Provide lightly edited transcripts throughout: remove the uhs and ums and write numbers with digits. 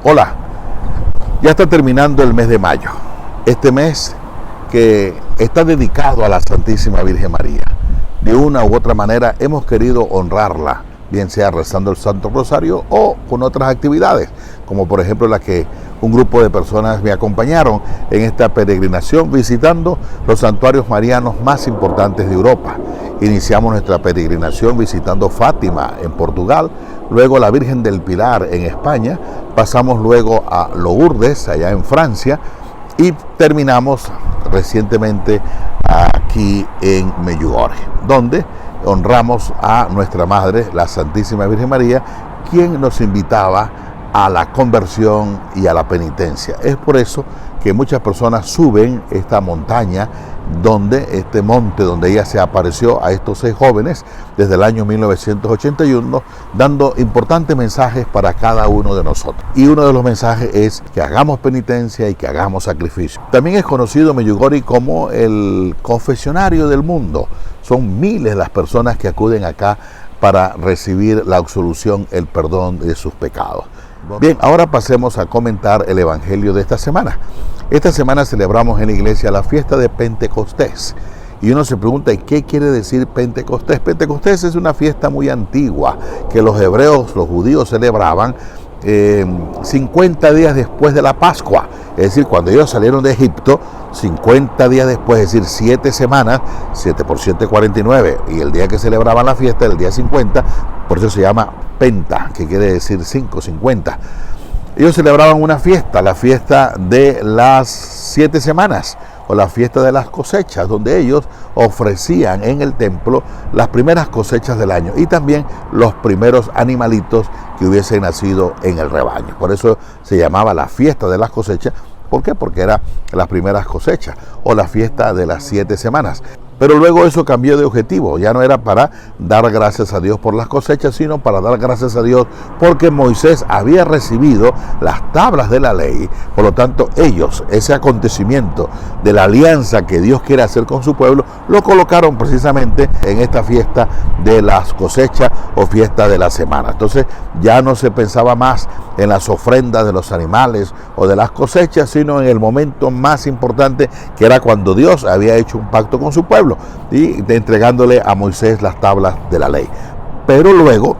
Hola, ya está terminando el mes de mayo, este mes que está dedicado a la Santísima Virgen María. De una u otra manera hemos querido honrarla, bien sea rezando el Santo Rosario o con otras actividades, como por ejemplo la que un grupo de personas me acompañaron en esta peregrinación visitando los santuarios marianos más importantes de Europa. Iniciamos nuestra peregrinación visitando Fátima en Portugal, luego la Virgen del Pilar en España, pasamos luego a Lourdes allá en Francia y terminamos recientemente aquí en Medjugorje, donde honramos a nuestra Madre, la Santísima Virgen María, quien nos invitaba a la conversión y a la penitencia. Es por eso que muchas personas suben esta montaña, este monte donde ella se apareció a estos 6 jóvenes desde el año 1981, dando importantes mensajes para cada uno de nosotros. Y uno de los mensajes es que hagamos penitencia y que hagamos sacrificio. También es conocido Medjugorje como el confesionario del mundo. Son miles las personas que acuden acá para recibir la absolución, el perdón de sus pecados. Bien, ahora pasemos a comentar el Evangelio de esta semana. Esta semana celebramos en la iglesia la fiesta de Pentecostés. Y uno se pregunta, ¿y qué quiere decir Pentecostés? Pentecostés es una fiesta muy antigua que los hebreos, los judíos celebraban 50 días después de la Pascua. Es decir, cuando ellos salieron de Egipto, 50 días después, es decir, 7 semanas, 7 por 7, 49. Y el día que celebraban la fiesta, el día 50, por eso se llama Penta, que quiere decir 5, 50. Ellos celebraban una fiesta, la fiesta de las 7 semanas, o la fiesta de las cosechas, donde ellos ofrecían en el templo las primeras cosechas del año y también los primeros animalitos que hubiesen nacido en el rebaño. Por eso se llamaba la fiesta de las cosechas. ¿Por qué? Porque era las primeras cosechas o la fiesta de las 7 semanas. Pero luego eso cambió de objetivo, ya no era para dar gracias a Dios por las cosechas, sino para dar gracias a Dios porque Moisés había recibido las tablas de la ley. Por lo tanto, ellos, ese acontecimiento de la alianza que Dios quiere hacer con su pueblo, lo colocaron precisamente en esta fiesta de las cosechas o fiesta de la semana. Entonces ya no se pensaba más en las ofrendas de los animales o de las cosechas, sino en el momento más importante, que era cuando Dios había hecho un pacto con su pueblo y entregándole a Moisés las tablas de la ley. Pero luego,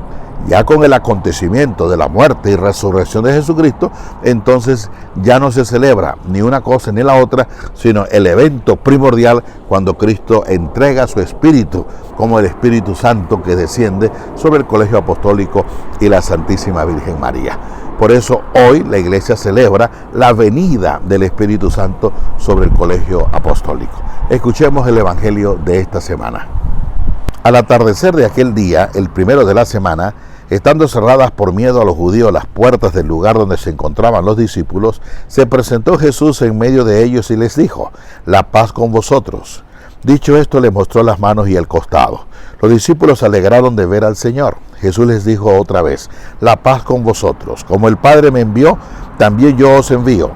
ya con el acontecimiento de la muerte y resurrección de Jesucristo, entonces ya no se celebra ni una cosa ni la otra, sino el evento primordial cuando Cristo entrega su Espíritu, como el Espíritu Santo que desciende sobre el Colegio Apostólico y la Santísima Virgen María. Por eso hoy la Iglesia celebra la venida del Espíritu Santo sobre el Colegio Apostólico. Escuchemos el Evangelio de esta semana. Al atardecer de aquel día, el primero de la semana, estando cerradas por miedo a los judíos las puertas del lugar donde se encontraban los discípulos, se presentó Jesús en medio de ellos y les dijo: «La paz con vosotros». Dicho esto, les mostró las manos y el costado. Los discípulos se alegraron de ver al Señor. Jesús les dijo otra vez: «La paz con vosotros. Como el Padre me envió, también yo os envío».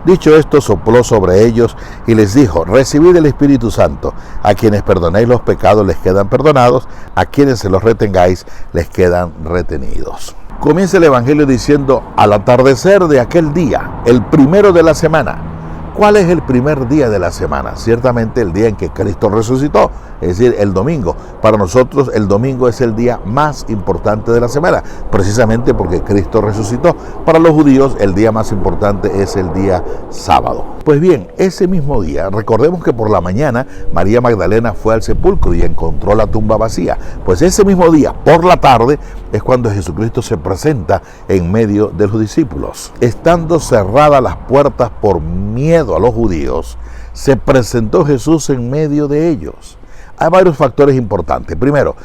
Dicho esto, sopló sobre ellos y les dijo: «Recibid el Espíritu Santo. A quienes perdonéis los pecados les quedan perdonados, a quienes se los retengáis les quedan retenidos». Comienza el Evangelio diciendo: al atardecer de aquel día, el primero de la semana. ¿Cuál es el primer día de la semana? Ciertamente el día en que Cristo resucitó, es decir, el domingo. Para nosotros el domingo es el día más importante de la semana, precisamente porque Cristo resucitó. Para los judíos el día más importante es el día sábado. Pues bien, ese mismo día, recordemos que por la mañana María Magdalena fue al sepulcro y encontró la tumba vacía. Pues ese mismo día, por la tarde, es cuando Jesucristo se presenta en medio de los discípulos. Estando cerradas las puertas por miedo a los judíos, se presentó Jesús en medio de ellos. Hay varios factores importantes. Primero,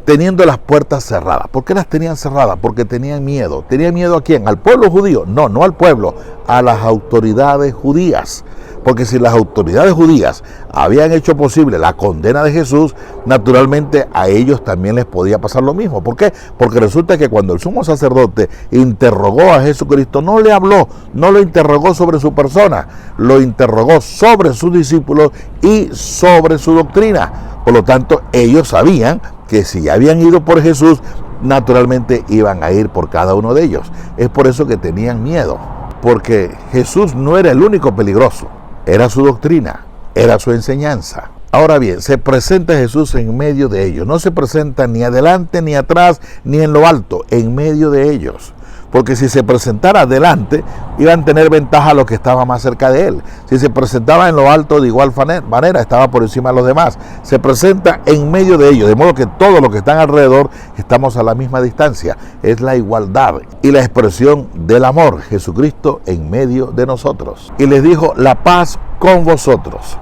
teniendo las puertas cerradas. ¿Por qué las tenían cerradas? Porque tenían miedo. ¿Tenían miedo a quién? ¿Al pueblo judío? No, no al pueblo, a las autoridades judías. Porque si las autoridades judías habían hecho posible la condena de Jesús, naturalmente a ellos también les podía pasar lo mismo. ¿Por qué? Porque resulta que cuando el sumo sacerdote interrogó a Jesucristo, no le habló, no lo interrogó sobre su persona, lo interrogó sobre sus discípulos y sobre su doctrina. Por lo tanto, ellos sabían que si ya habían ido por Jesús, naturalmente iban a ir por cada uno de ellos. Es por eso que tenían miedo, porque Jesús no era el único peligroso, era su doctrina, era su enseñanza. Ahora bien, se presenta Jesús en medio de ellos, no se presenta ni adelante, ni atrás, ni en lo alto, en medio de ellos. Porque si se presentara adelante, iban a tener ventaja los que estaban más cerca de él. Si se presentaba en lo alto, de igual manera, estaba por encima de los demás. Se presenta en medio de ellos, de modo que todos los que están alrededor estamos a la misma distancia. Es la igualdad y la expresión del amor, Jesucristo en medio de nosotros. Y les dijo, la paz con vosotros.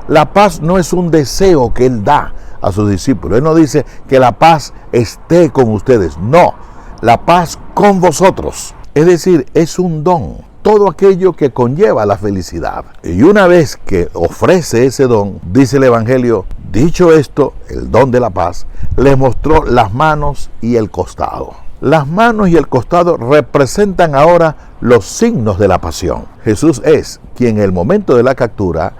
La paz no es un deseo que él da a sus discípulos. Él no dice que la paz esté con ustedes, no. La paz con vosotros, es decir, es un don, todo aquello que conlleva la felicidad. Y una vez que ofrece ese don, dice el Evangelio, dicho esto, el don de la paz, les mostró las manos y el costado. Las manos y el costado representan ahora los signos de la pasión. Jesús es quien en el momento de la captura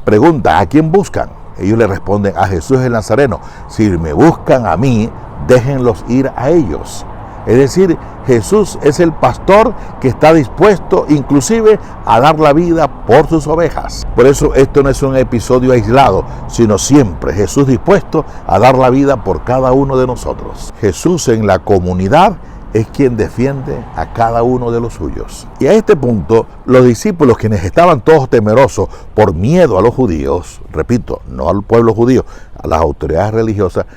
pregunta, ¿a quién buscan? Ellos le responden, a Jesús el Nazareno. Si me buscan a mí, déjenlos ir a ellos. Es decir, Jesús es el pastor que está dispuesto inclusive a dar la vida por sus ovejas. Por eso esto no es un episodio aislado, sino siempre Jesús dispuesto a dar la vida por cada uno de nosotros. Jesús en la comunidad es quien defiende a cada uno de los suyos. Y a este punto, los discípulos, quienes estaban todos temerosos por miedo a los judíos, repito, no al pueblo judío, a las autoridades religiosas,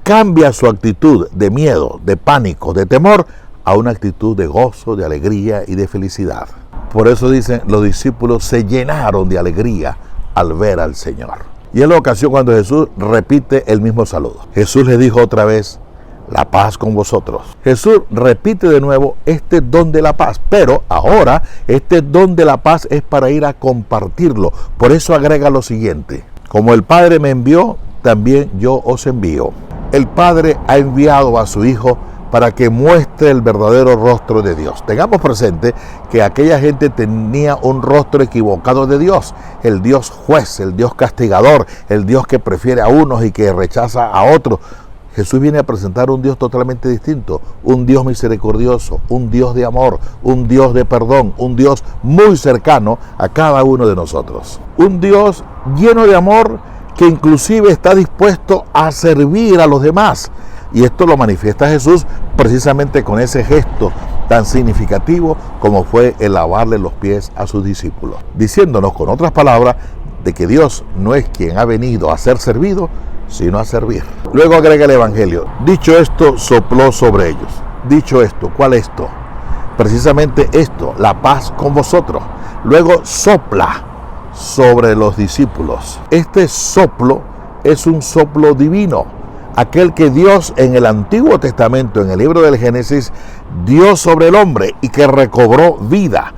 cambia su actitud de miedo, de pánico, de temor, a una actitud de gozo, de alegría y de felicidad. Por eso dicen, los discípulos se llenaron de alegría al ver al Señor. Y es la ocasión cuando Jesús repite el mismo saludo. Jesús le dijo otra vez, la paz con vosotros. Jesús repite de nuevo este don de la paz, pero ahora este don de la paz es para ir a compartirlo. Por eso agrega lo siguiente, como el Padre me envió, también yo os envío. El Padre ha enviado a su Hijo para que muestre el verdadero rostro de Dios. Tengamos presente que aquella gente tenía un rostro equivocado de Dios, el Dios juez, el Dios castigador, el Dios que prefiere a unos y que rechaza a otros. Jesús viene a presentar un Dios totalmente distinto, un Dios misericordioso, un Dios de amor, un Dios de perdón, un Dios muy cercano a cada uno de nosotros. Un Dios lleno de amor que inclusive está dispuesto a servir a los demás. Y esto lo manifiesta Jesús precisamente con ese gesto tan significativo como fue el lavarle los pies a sus discípulos, diciéndonos con otras palabras de que Dios no es quien ha venido a ser servido, sino a servir. Luego agrega el Evangelio, dicho esto, sopló sobre ellos. Dicho esto, ¿cuál es esto? Precisamente esto, la paz con vosotros. Luego sopla sobre los discípulos. Este soplo es un soplo divino, aquel que Dios en el Antiguo Testamento, en el libro del Génesis, dio sobre el hombre y que recobró vida.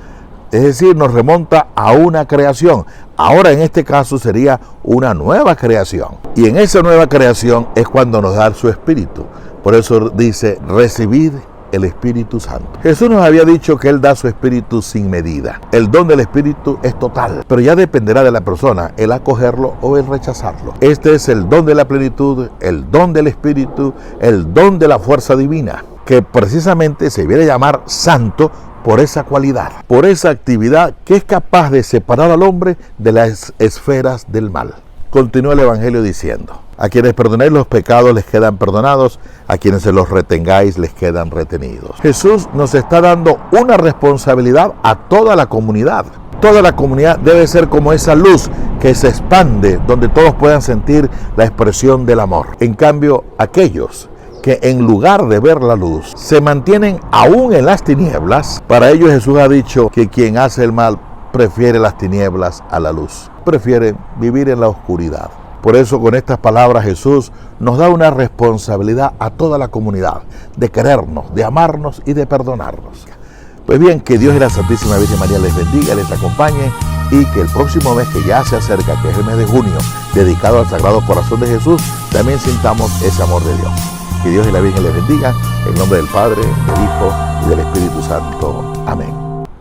Es decir, nos remonta a una creación. Ahora en este caso sería una nueva creación. Y en esa nueva creación es cuando nos da su Espíritu. Por eso dice, recibid el Espíritu Santo. Jesús nos había dicho que Él da su Espíritu sin medida. El don del Espíritu es total, pero ya dependerá de la persona el acogerlo o el rechazarlo. Este es el don de la plenitud, el don del Espíritu, el don de la fuerza divina, que precisamente se viene a llamar santo por esa cualidad, por esa actividad que es capaz de separar al hombre de las esferas del mal. Continúa el Evangelio diciendo, a quienes perdonéis los pecados les quedan perdonados, a quienes se los retengáis les quedan retenidos. Jesús nos está dando una responsabilidad a toda la comunidad. Toda la comunidad debe ser como esa luz que se expande, donde todos puedan sentir la expresión del amor. En cambio, aquellos que en lugar de ver la luz, se mantienen aún en las tinieblas, para ellos Jesús ha dicho que quien hace el mal prefiere las tinieblas a la luz, prefiere vivir en la oscuridad. Por eso con estas palabras Jesús nos da una responsabilidad a toda la comunidad, de querernos, de amarnos y de perdonarnos. Pues bien, que Dios y la Santísima Virgen María les bendiga, les acompañe y que el próximo mes que ya se acerca, que es el mes de junio, dedicado al Sagrado Corazón de Jesús, también sintamos ese amor de Dios. Que Dios y la Virgen les bendiga, en nombre del Padre, del Hijo y del Espíritu Santo. Amén.